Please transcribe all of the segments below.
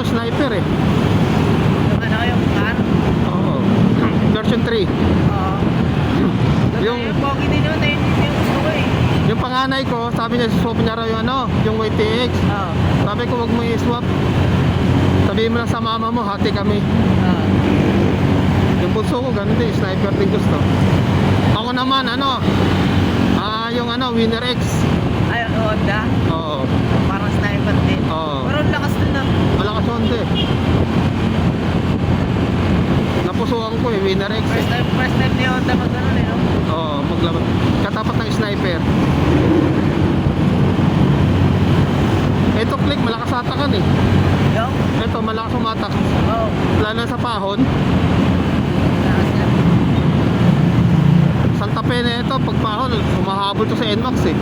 sniper eh. Yung ano, yung car. Oo. Version 3. Oo. Yung Yung pogi din yun, eh. Yung gusto ko eh. yung panganay ko, sabi niya swap niya raw yung ano, yung YTX. Oo. Sabi ko wag mo i-swap. Sabihin mo lang sa mama mo, hati kami. Oo. Yung bunso ko ganun din, sniper din gusto. Ako naman ano, yung ano, Winner X. Ay, Honda. Oo. Parang sniper din. Oo. Pero ang lakas din na. Malakas Honda eh. Napusuan ko eh, Winner X. First time ni Honda mag-ano eh, no? Oo, maglaban. Katapat ng sniper. Ito click, malakas atakan eh. Yung? Ito, malakas umatak. Oo. Lalo sa pahon. Lakas na. Santa Fe na ito, pag pahon, humahabol to sa NMAX eh.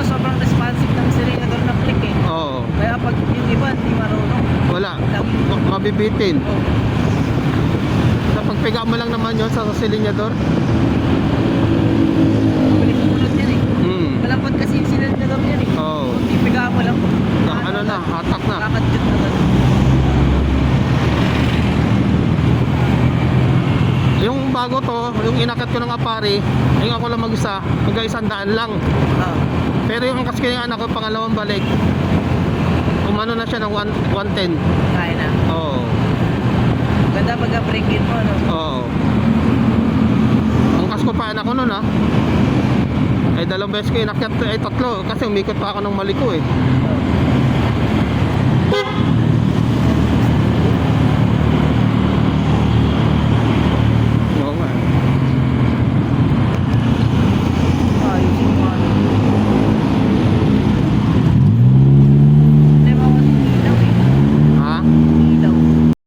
Sobrang responsive ng silingador ng click eh. Oo. Kaya pag yung iba, hindi marunong. Wala, mabibitin. Oo. Sa pagpiga mo lang naman yun sa silinyador. Bilis sumunod yan eh. Malapot kasi yung silingador yan eh. Oo. Kung ipiga mo lang. Ano na, hatak na. Kakadyot na lang. Yung bago to, yung inakat ko ng Apari, yung ako lang mag-isa, hanggang 100 lang. Oo. Pero yung angkas ko yung anak ko, pangalawang balik, umano na siya ng 110. Kaya na. Oo. Ganda pagka-break-in mo, no? Oo. Angkas ko pa anak ko nun ha. Ay dalawang beses ko inakyat, ay tatlo, kasi umikot pa ako ng Maliko eh.